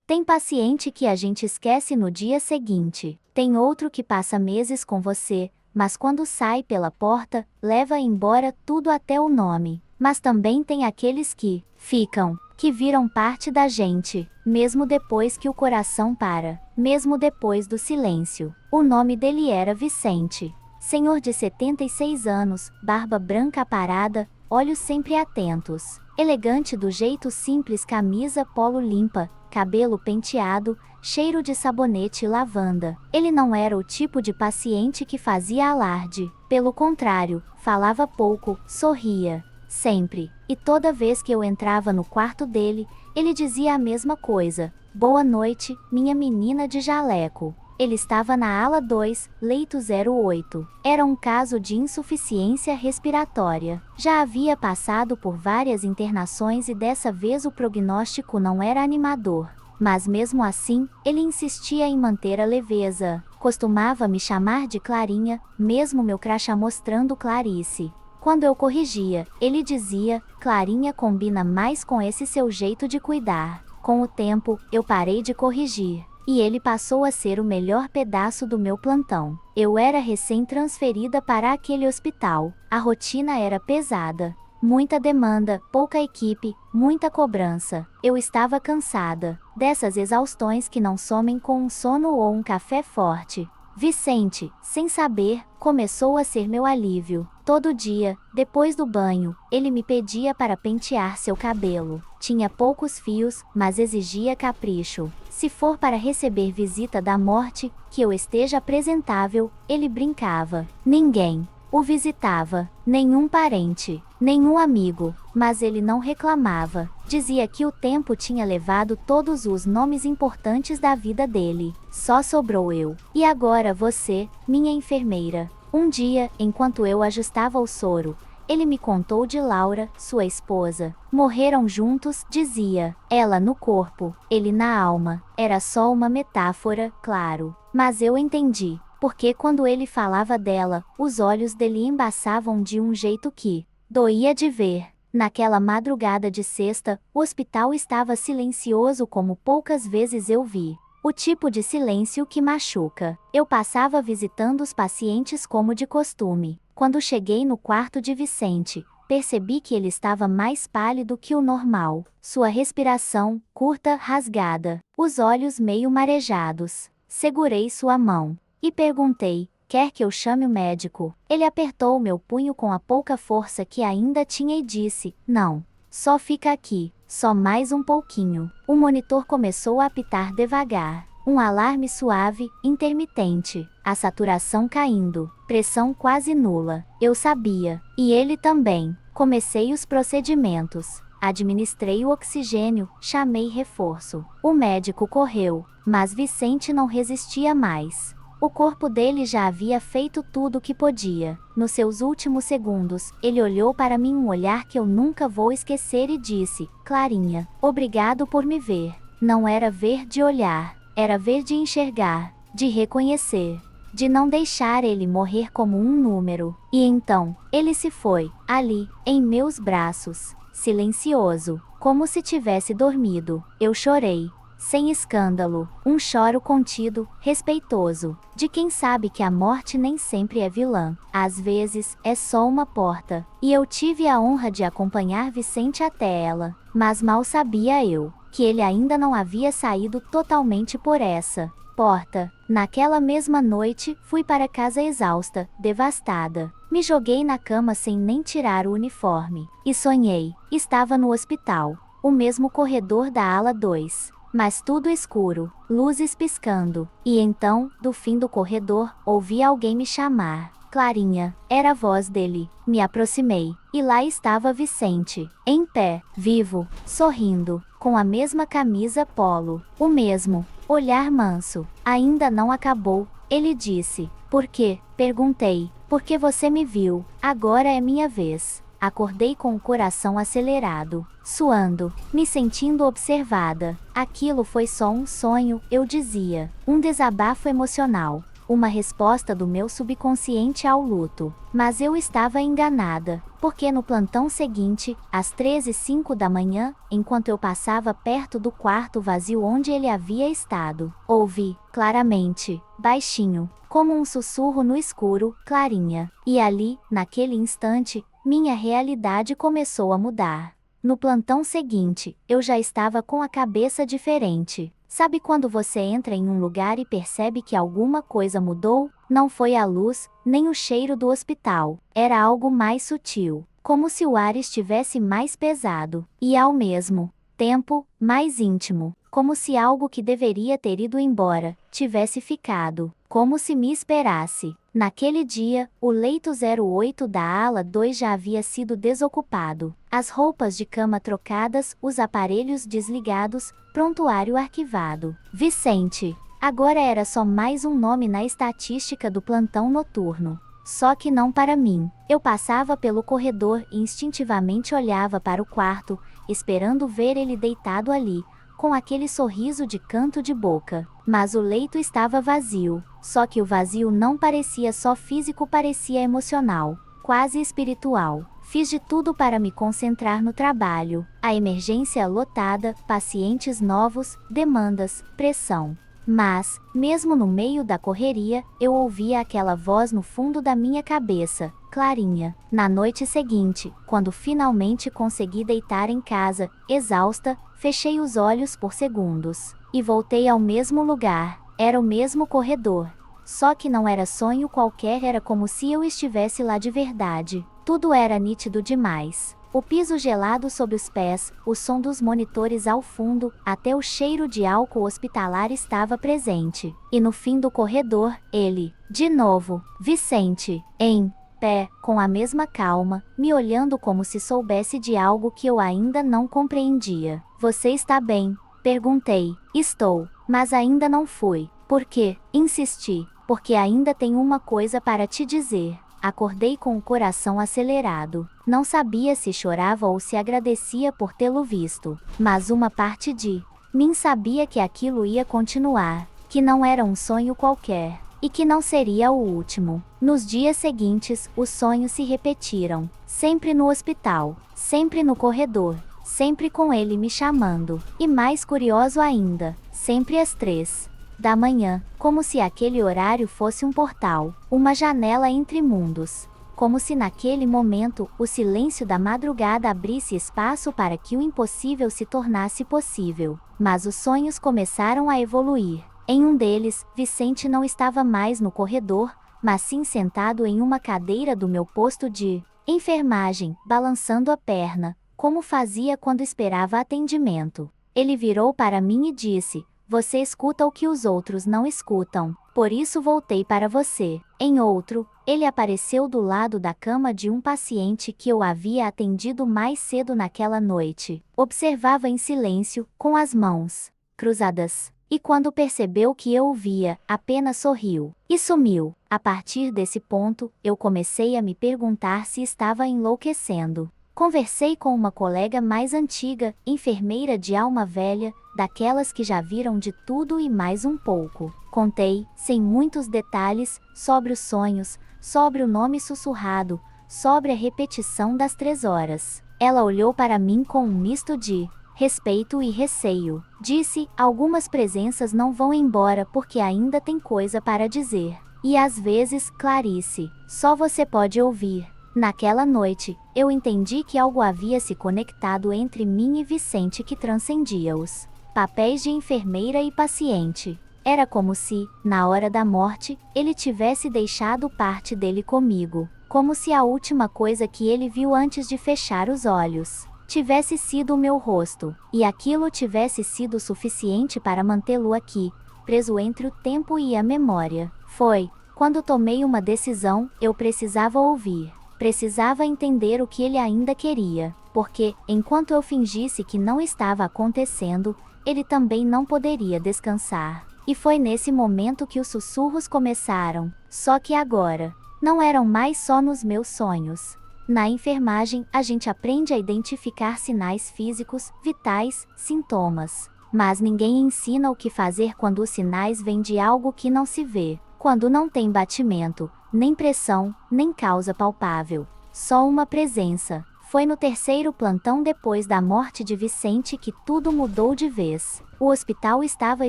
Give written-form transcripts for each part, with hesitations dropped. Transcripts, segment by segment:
Tem paciente que a gente esquece no dia seguinte. Tem outro que passa meses com você, mas quando sai pela porta, leva embora tudo até o nome. Mas também tem aqueles que ficam, que viram parte da gente, mesmo depois que o coração para, mesmo depois do silêncio. O nome dele era Vicente. Senhor de 76 anos, barba branca aparada, olhos sempre atentos. Elegante do jeito simples, camisa polo limpa, cabelo penteado, cheiro de sabonete e lavanda. Ele não era o tipo de paciente que fazia alarde. Pelo contrário, falava pouco, sorria. Sempre. E toda vez que eu entrava no quarto dele, ele dizia a mesma coisa. Boa noite, minha menina de jaleco. Ele estava na ala 2, leito 08. Era um caso de insuficiência respiratória. Já havia passado por várias internações e dessa vez o prognóstico não era animador. Mas mesmo assim, ele insistia em manter a leveza. Costumava me chamar de Clarinha, mesmo meu crachá mostrando Clarice. Quando eu corrigia, ele dizia, Clarinha combina mais com esse seu jeito de cuidar. Com o tempo, eu parei de corrigir. E ele passou a ser o melhor pedaço do meu plantão. Eu era recém-transferida para aquele hospital. A rotina era pesada. Muita demanda, pouca equipe, muita cobrança. Eu estava cansada. Dessas exaustões que não somem com um sono ou um café forte. Vicente, sem saber, começou a ser meu alívio. Todo dia, depois do banho, ele me pedia para pentear seu cabelo. Tinha poucos fios, mas exigia capricho. Se for para receber visita da morte, que eu esteja apresentável, ele brincava. Ninguém o visitava, nenhum parente, nenhum amigo, mas ele não reclamava. Dizia que o tempo tinha levado todos os nomes importantes da vida dele. Só sobrou eu. E agora você, minha enfermeira. Um dia, enquanto eu ajustava o soro, ele me contou de Laura, sua esposa. Morreram juntos, dizia. Ela no corpo, ele na alma. Era só uma metáfora, claro. Mas eu entendi. Porque quando ele falava dela, os olhos dele embaçavam de um jeito que doía de ver. Naquela madrugada de sexta, o hospital estava silencioso como poucas vezes eu vi. O tipo de silêncio que machuca. Eu passava visitando os pacientes como de costume. Quando cheguei no quarto de Vicente, percebi que ele estava mais pálido que o normal. Sua respiração, curta, rasgada. Os olhos meio marejados. Segurei sua mão. E perguntei, quer que eu chame o médico? Ele apertou meu punho com a pouca força que ainda tinha e disse, não. Só fica aqui, só mais um pouquinho. O monitor começou a apitar devagar. Um alarme suave, intermitente. A saturação caindo. Pressão quase nula. Eu sabia. E ele também. Comecei os procedimentos. Administrei o oxigênio, chamei reforço. O médico correu, mas Vicente não resistia mais. O corpo dele já havia feito tudo o que podia. Nos seus últimos segundos, ele olhou para mim um olhar que eu nunca vou esquecer e disse, Clarinha, obrigado por me ver. Não era ver de olhar, era ver de enxergar, de reconhecer, de não deixar ele morrer como um número. E então, ele se foi, ali, em meus braços, silencioso, como se tivesse dormido. Eu chorei. Sem escândalo, um choro contido, respeitoso, de quem sabe que a morte nem sempre é vilã. Às vezes, é só uma porta. E eu tive a honra de acompanhar Vicente até ela. Mas mal sabia eu, que ele ainda não havia saído totalmente por essa porta. Naquela mesma noite, fui para casa exausta, devastada. Me joguei na cama sem nem tirar o uniforme. E sonhei. Estava no hospital. O mesmo corredor da ala 2. Mas tudo escuro, luzes piscando. E então, do fim do corredor, ouvi alguém me chamar. Clarinha, era a voz dele. Me aproximei, e lá estava Vicente, em pé, vivo, sorrindo, com a mesma camisa polo, o mesmo olhar manso. Ainda não acabou, ele disse. Por quê? Perguntei. Porque você me viu, agora é minha vez. Acordei com o coração acelerado, suando, me sentindo observada. Aquilo foi só um sonho, eu dizia. Um desabafo emocional. uma resposta do meu subconsciente ao luto. Mas eu estava enganada, porque no plantão seguinte, às 13h05 da manhã, enquanto eu passava perto do quarto vazio onde ele havia estado, ouvi, claramente, baixinho, como um sussurro no escuro, Clarinha. E ali, naquele instante, minha realidade começou a mudar. No plantão seguinte, eu já estava com a cabeça diferente. Sabe quando você entra em um lugar e percebe que alguma coisa mudou? Não foi a luz, nem o cheiro do hospital. Era algo mais sutil, como se o ar estivesse mais pesado, e ao mesmo tempo, mais íntimo, como se algo que deveria ter ido embora, tivesse ficado, como se me esperasse. Naquele dia, o leito 08 da ala 2 já havia sido desocupado, as roupas de cama trocadas, os aparelhos desligados, prontuário arquivado. Vicente. Agora era só mais um nome na estatística do plantão noturno. Só que não para mim. Eu passava pelo corredor e instintivamente olhava para o quarto, esperando ver ele deitado ali, com aquele sorriso de canto de boca. Mas o leito estava vazio. Só que o vazio não parecia só físico, parecia emocional, quase espiritual. Fiz de tudo para me concentrar no trabalho. A emergência lotada, pacientes novos, demandas, pressão. Mas, mesmo no meio da correria, eu ouvia aquela voz no fundo da minha cabeça, Clarinha. Na noite seguinte, quando finalmente consegui deitar em casa, exausta, fechei os olhos por segundos. E voltei ao mesmo lugar. Era o mesmo corredor. Só que não era sonho qualquer, era como se eu estivesse lá de verdade. Tudo era nítido demais. O piso gelado sob os pés, o som dos monitores ao fundo, até o cheiro de álcool hospitalar estava presente. E no fim do corredor, ele, de novo, Vicente, em pé, com a mesma calma, me olhando como se soubesse de algo que eu ainda não compreendia. Você está bem? Perguntei. Estou, mas ainda não fui. Por quê? Insisti. Porque ainda tenho uma coisa para te dizer. Acordei com o coração acelerado. Não sabia se chorava ou se agradecia por tê-lo visto. Mas uma parte de mim sabia que aquilo ia continuar, que não era um sonho qualquer, e que não seria o último. Nos dias seguintes, os sonhos se repetiram. Sempre no hospital, sempre no corredor, sempre com ele me chamando. E mais curioso ainda, sempre às 3 da manhã, como se aquele horário fosse um portal, uma janela entre mundos. Como se naquele momento, o silêncio da madrugada abrisse espaço para que o impossível se tornasse possível. Mas os sonhos começaram a evoluir. Em um deles, Vicente não estava mais no corredor, mas sim sentado em uma cadeira do meu posto de enfermagem, balançando a perna, como fazia quando esperava atendimento. Ele virou para mim e disse: "Você escuta o que os outros não escutam, por isso voltei para você." Em outro, ele apareceu do lado da cama de um paciente que eu havia atendido mais cedo naquela noite. Observava em silêncio, com as mãos cruzadas. E quando percebeu que eu o via, apenas sorriu e sumiu. A partir desse ponto, eu comecei a me perguntar se estava enlouquecendo. Conversei com uma colega mais antiga, enfermeira de alma velha, daquelas que já viram de tudo e mais um pouco. Contei, sem muitos detalhes, sobre os sonhos, sobre o nome sussurrado, sobre a repetição das 3 horas. Ela olhou para mim com um misto de respeito e receio. Disse: "Algumas presenças não vão embora porque ainda tem coisa para dizer. E às vezes, Clarice, só você pode ouvir." Naquela noite, eu entendi que algo havia se conectado entre mim e Vicente que transcendia os papéis de enfermeira e paciente. Era como se, na hora da morte, ele tivesse deixado parte dele comigo. Como se a última coisa que ele viu antes de fechar os olhos tivesse sido o meu rosto, e aquilo tivesse sido suficiente para mantê-lo aqui, preso entre o tempo e a memória. Foi quando tomei uma decisão. Eu precisava ouvir. Precisava entender o que ele ainda queria, porque, enquanto eu fingisse que não estava acontecendo, ele também não poderia descansar. E foi nesse momento que os sussurros começaram. Só que agora, não eram mais só nos meus sonhos. Na enfermagem, a gente aprende a identificar sinais físicos, vitais, sintomas. Mas ninguém ensina o que fazer quando os sinais vêm de algo que não se vê. quando não tem batimento, nem pressão, nem causa palpável. Só uma presença. Foi no terceiro plantão depois da morte de Vicente que tudo mudou de vez. O hospital estava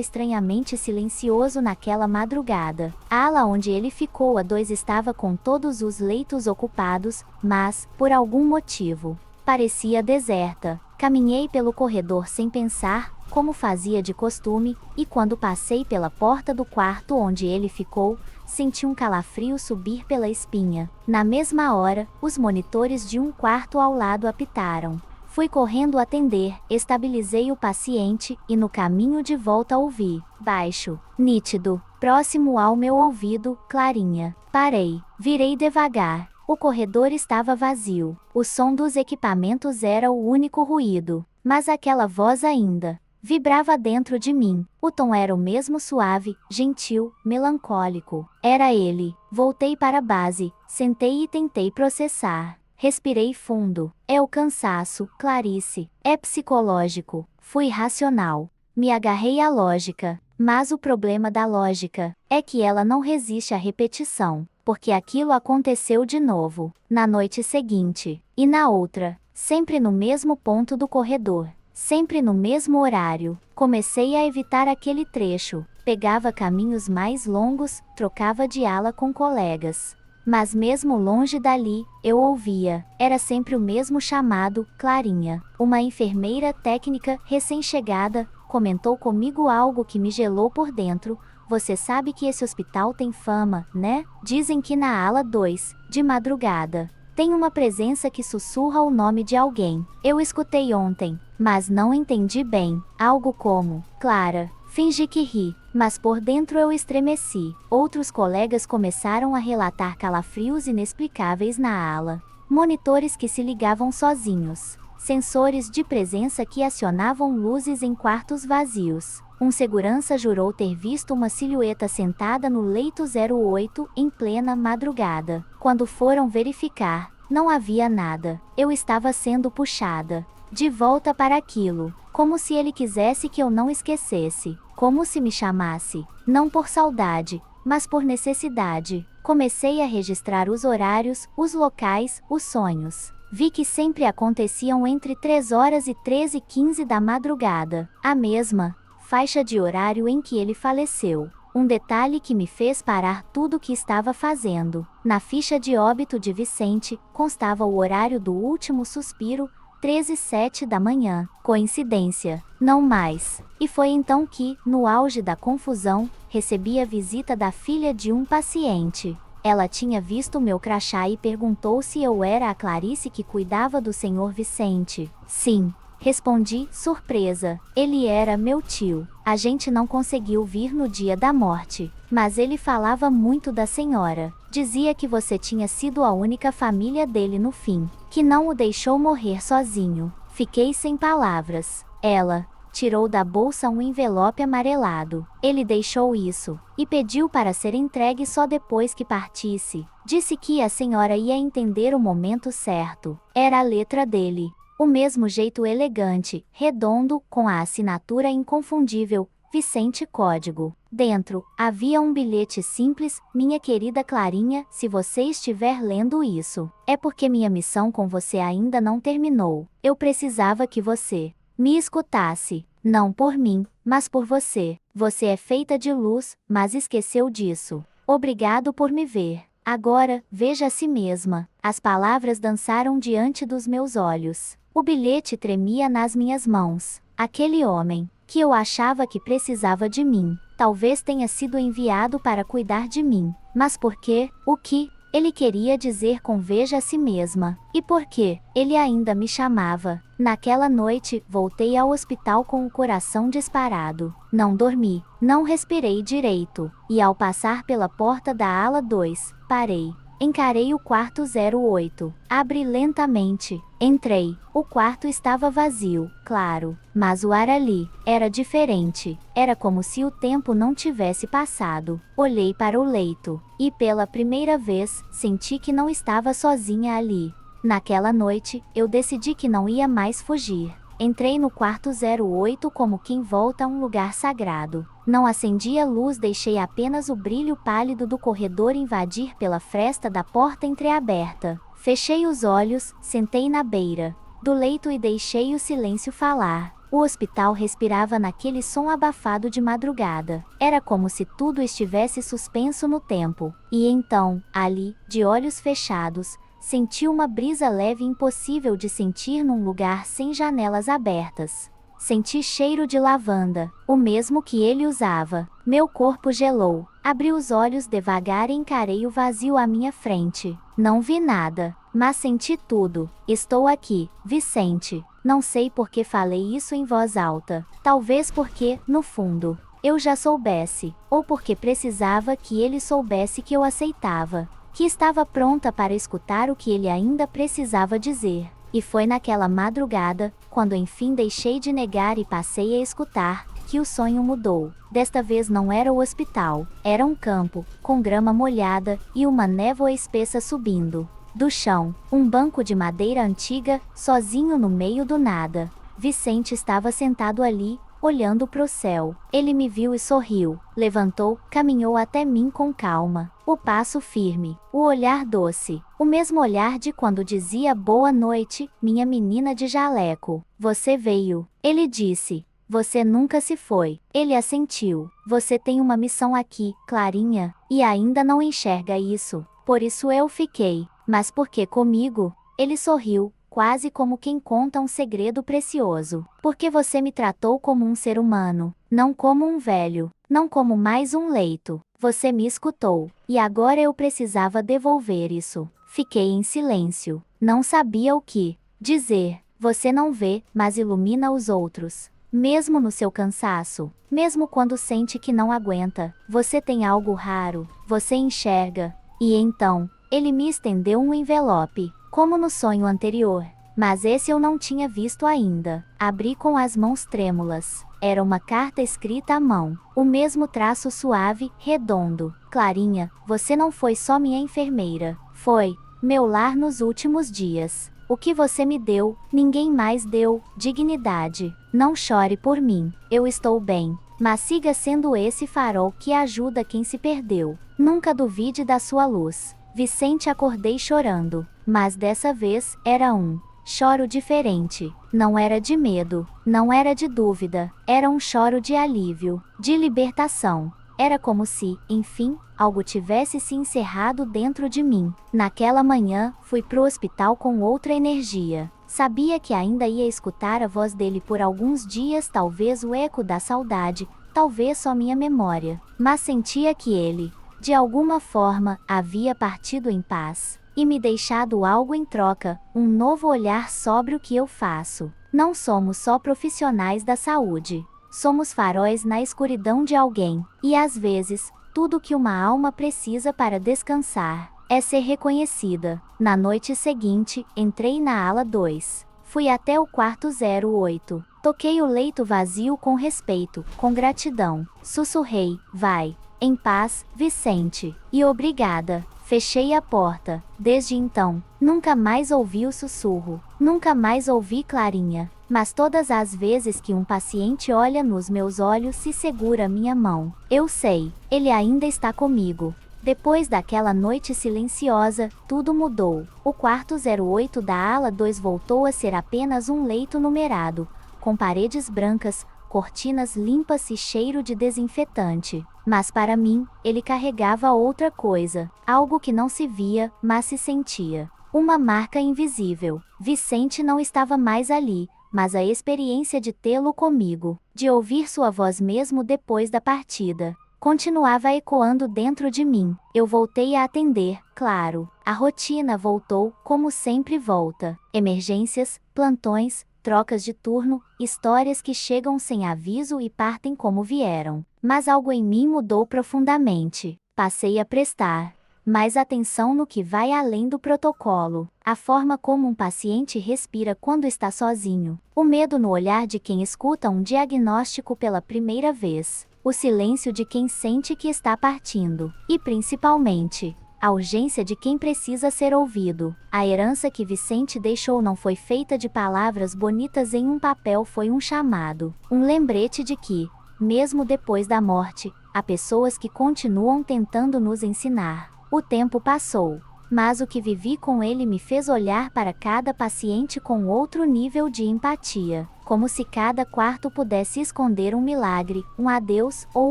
estranhamente silencioso naquela madrugada. A ala onde ele ficou a 2 estava com todos os leitos ocupados, mas, por algum motivo, parecia deserta. Caminhei pelo corredor sem pensar, como fazia de costume, e quando passei pela porta do quarto onde ele ficou, senti um calafrio subir pela espinha. Na mesma hora, os monitores de um quarto ao lado apitaram. Fui correndo atender, estabilizei o paciente e no caminho de volta ouvi, baixo, nítido, próximo ao meu ouvido, Clarinha. Parei, virei devagar. O corredor estava vazio. O som dos equipamentos era o único ruído, mas aquela voz ainda vibrava dentro de mim. O tom era o mesmo suave, gentil, melancólico. Era ele. Voltei para a base, sentei e tentei processar. Respirei fundo. É o cansaço, Clarice. É psicológico. Fui racional. Me agarrei à lógica. Mas o problema da lógica é que ela não resiste à repetição, porque aquilo aconteceu de novo, na noite seguinte, e na outra, sempre no mesmo ponto do corredor. Sempre no mesmo horário. Comecei a evitar aquele trecho, pegava caminhos mais longos, trocava de ala com colegas. Mas mesmo longe dali, eu ouvia. Era sempre o mesmo chamado, Clarinha. Uma enfermeira técnica, recém-chegada, comentou comigo algo que me gelou por dentro. Você sabe que esse hospital tem fama, né? Dizem que na ala 2, de madrugada, tem uma presença que sussurra o nome de alguém. Eu escutei ontem, mas não entendi bem. Algo como, Clara. Fingi que ri, mas por dentro eu estremeci. Outros colegas começaram a relatar calafrios inexplicáveis na ala. Monitores que se ligavam sozinhos. Sensores de presença que acionavam luzes em quartos vazios. Um segurança jurou ter visto uma silhueta sentada no leito 08 em plena madrugada. Quando foram verificar, não havia nada. Eu estava sendo puxada de volta para aquilo, como se ele quisesse que eu não esquecesse, como se me chamasse, não por saudade, mas por necessidade. Comecei a registrar os horários, os locais, os sonhos. Vi que sempre aconteciam entre 3 horas e 13h15 da madrugada, a mesma faixa de horário em que ele faleceu. Um detalhe que me fez parar tudo o que estava fazendo. Na ficha de óbito de Vicente, constava o horário do último suspiro, 13h07 da manhã. Coincidência? Não mais. E foi então que, no auge da confusão, recebi a visita da filha de um paciente. Ela tinha visto meu crachá e perguntou se eu era a Clarice que cuidava do Sr. Vicente. Sim. Respondi, surpresa. Ele era meu tio. A gente não conseguiu vir no dia da morte, mas ele falava muito da senhora. Dizia que você tinha sido a única família dele no fim, que não o deixou morrer sozinho. Fiquei sem palavras. Ela tirou da bolsa um envelope amarelado. Ele deixou isso e pediu para ser entregue só depois que partisse. Disse que a senhora ia entender o momento certo. Era a letra dele. O mesmo jeito elegante, redondo, com a assinatura inconfundível, Vicente Código. Dentro, havia um bilhete simples, minha querida Clarinha, se você estiver lendo isso, é porque minha missão com você ainda não terminou. Eu precisava que você me escutasse, não por mim, mas por você. Você é feita de luz, mas esqueceu disso. Obrigado por me ver. Agora, veja a si mesma. As palavras dançaram diante dos meus olhos. O bilhete tremia nas minhas mãos. Aquele homem, que eu achava que precisava de mim, talvez tenha sido enviado para cuidar de mim. Mas por quê? O que ele queria dizer com veja a si mesma? E por que ele ainda me chamava? Naquela noite, voltei ao hospital com o coração disparado. Não dormi, não respirei direito, e ao passar pela porta da ala 2, parei. Encarei o quarto 08. Abri lentamente. Entrei. O quarto estava vazio, claro, mas o ar ali era diferente. Era como se o tempo não tivesse passado. Olhei para o leito e, pela primeira vez, senti que não estava sozinha ali. Naquela noite, eu decidi que não ia mais fugir. Entrei no quarto 08 como quem volta a um lugar sagrado. Não acendi a luz, deixei apenas o brilho pálido do corredor invadir pela fresta da porta entreaberta. Fechei os olhos, sentei na beira do leito e deixei o silêncio falar. O hospital respirava naquele som abafado de madrugada. Era como se tudo estivesse suspenso no tempo. E então, ali, de olhos fechados, senti uma brisa leve impossível de sentir num lugar sem janelas abertas. Senti cheiro de lavanda, o mesmo que ele usava. Meu corpo gelou. Abri os olhos devagar e encarei o vazio à minha frente. Não vi nada, mas senti tudo. Estou aqui, Vicente. Não sei por que falei isso em voz alta. Talvez porque, no fundo, eu já soubesse, ou porque precisava que ele soubesse que eu aceitava, que estava pronta para escutar o que ele ainda precisava dizer. E foi naquela madrugada, quando enfim deixei de negar e passei a escutar, que o sonho mudou. Desta vez não era o hospital, era um campo, com grama molhada e uma névoa espessa subindo do chão, um banco de madeira antiga, sozinho no meio do nada. Vicente estava sentado ali, olhando para o céu. Ele me viu e sorriu, levantou, caminhou até mim com calma, o passo firme, o olhar doce, o mesmo olhar de quando dizia boa noite, minha menina de jaleco. Você veio, ele disse. Você nunca se foi. Ele assentiu. Você tem uma missão aqui, Clarinha, e ainda não enxerga isso. Por isso eu fiquei. Mas por que comigo? Ele sorriu, quase como quem conta um segredo precioso. Porque você me tratou como um ser humano, não como um velho, não como mais um leito. Você me escutou, e agora eu precisava devolver isso. Fiquei em silêncio. Não sabia o que dizer. Você não vê, mas ilumina os outros. Mesmo no seu cansaço, mesmo quando sente que não aguenta, você tem algo raro, você enxerga. E então, ele me estendeu um envelope, como no sonho anterior. Mas esse eu não tinha visto ainda. Abri com as mãos trêmulas. Era uma carta escrita à mão. O mesmo traço suave, redondo. Clarinha, você não foi só minha enfermeira. Foi meu lar nos últimos dias. O que você me deu, ninguém mais deu, dignidade. Não chore por mim, eu estou bem. Mas siga sendo esse farol que ajuda quem se perdeu. Nunca duvide da sua luz. Vicente, acordei chorando. Mas dessa vez, era um choro diferente. Não era de medo, não era de dúvida. Era um choro de alívio, de libertação. Era como se, enfim, algo tivesse se encerrado dentro de mim. Naquela manhã, fui pro hospital com outra energia. Sabia que ainda ia escutar a voz dele por alguns dias, talvez o eco da saudade, talvez só minha memória. Mas sentia que ele, de alguma forma, havia partido em paz. E me deixado algo em troca, um novo olhar sobre o que eu faço. Não somos só profissionais da saúde. Somos faróis na escuridão de alguém. E às vezes, tudo que uma alma precisa para descansar é ser reconhecida. Na noite seguinte, entrei na ala 2. Fui até o quarto 08. Toquei o leito vazio com respeito, com gratidão. Sussurrei, vai. Em paz, Vicente. E obrigada. Fechei a porta. Desde então, nunca mais ouvi o sussurro. Nunca mais ouvi Clarinha. Mas todas as vezes que um paciente olha nos meus olhos e segura minha mão, eu sei, ele ainda está comigo. Depois daquela noite silenciosa, tudo mudou. O quarto 08 da ala 2 voltou a ser apenas um leito numerado, com paredes brancas, cortinas limpas e cheiro de desinfetante. Mas para mim, ele carregava outra coisa, algo que não se via, mas se sentia. Uma marca invisível. Vicente não estava mais ali, mas a experiência de tê-lo comigo, de ouvir sua voz mesmo depois da partida, continuava ecoando dentro de mim. Eu voltei a atender, claro. A rotina voltou, como sempre volta. Emergências, plantões, trocas de turno, histórias que chegam sem aviso e partem como vieram. Mas algo em mim mudou profundamente. Passei a prestar mais atenção no que vai além do protocolo. A forma como um paciente respira quando está sozinho. O medo no olhar de quem escuta um diagnóstico pela primeira vez. O silêncio de quem sente que está partindo. E principalmente, a urgência de quem precisa ser ouvido. A herança que Vicente deixou não foi feita de palavras bonitas em um papel, foi um chamado, um lembrete de que, mesmo depois da morte, há pessoas que continuam tentando nos ensinar. O tempo passou, mas o que vivi com ele me fez olhar para cada paciente com outro nível de empatia, como se cada quarto pudesse esconder um milagre, um adeus ou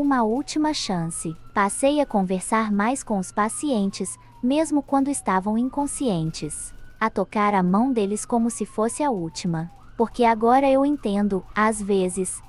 uma última chance. Passei a conversar mais com os pacientes, mesmo quando estavam inconscientes, a tocar a mão deles como se fosse a última. Porque agora eu entendo, às vezes,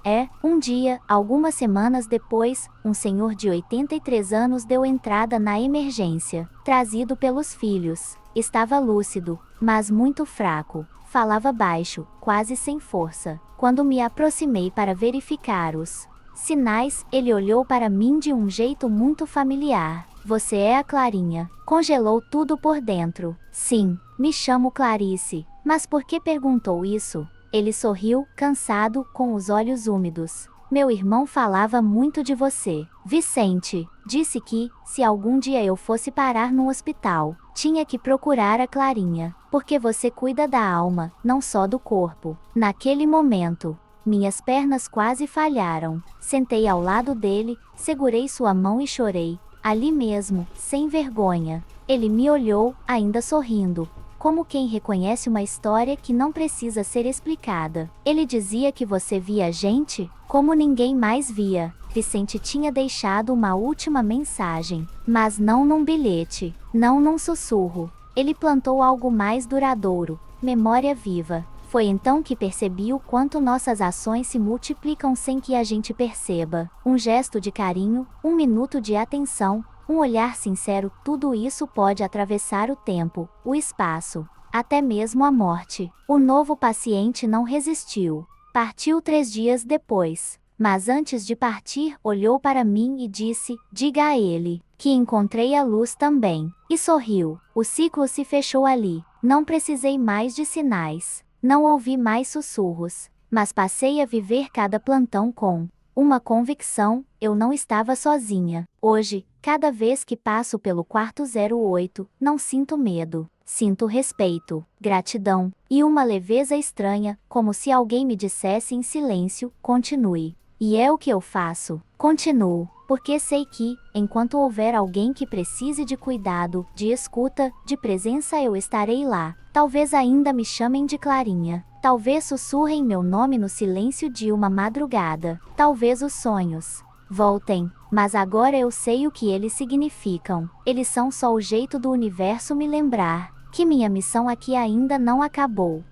um dia, algumas semanas depois, um senhor de 83 anos deu entrada na emergência, trazido pelos filhos. Estava lúcido, mas muito fraco. Falava baixo, quase sem força. Quando me aproximei para verificar os sinais, ele olhou para mim de um jeito muito familiar. Você é a Clarinha. Congelou tudo por dentro. Sim, me chamo Clarice. Mas por que perguntou isso? Ele sorriu, cansado, com os olhos úmidos. Meu irmão falava muito de você. Vicente disse que, se algum dia eu fosse parar no hospital, tinha que procurar a Clarinha, porque você cuida da alma, não só do corpo. Naquele momento, minhas pernas quase falharam. Sentei ao lado dele, segurei sua mão e chorei, ali mesmo, sem vergonha. Ele me olhou, ainda sorrindo, como quem reconhece uma história que não precisa ser explicada. Ele dizia que você via a gente, como ninguém mais via. Vicente tinha deixado uma última mensagem, mas não num bilhete, não num sussurro. Ele plantou algo mais duradouro, memória viva. Foi então que percebi o quanto nossas ações se multiplicam sem que a gente perceba. Um gesto de carinho, um minuto de atenção, um olhar sincero, tudo isso pode atravessar o tempo, o espaço, até mesmo a morte. O novo paciente não resistiu. Partiu 3 dias depois. Mas antes de partir, olhou para mim e disse, diga a ele, que encontrei a luz também. E sorriu. O ciclo se fechou ali. Não precisei mais de sinais. Não ouvi mais sussurros. Mas passei a viver cada plantão com uma convicção, eu não estava sozinha. Hoje, cada vez que passo pelo quarto 08, não sinto medo. Sinto respeito, gratidão, e uma leveza estranha, como se alguém me dissesse em silêncio, continue. E é o que eu faço. Continuo, porque sei que, enquanto houver alguém que precise de cuidado, de escuta, de presença, eu estarei lá. Talvez ainda me chamem de Clarinha. Talvez sussurrem meu nome no silêncio de uma madrugada. Talvez os sonhos voltem, mas agora eu sei o que eles significam. Eles são só o jeito do universo me lembrar que minha missão aqui ainda não acabou.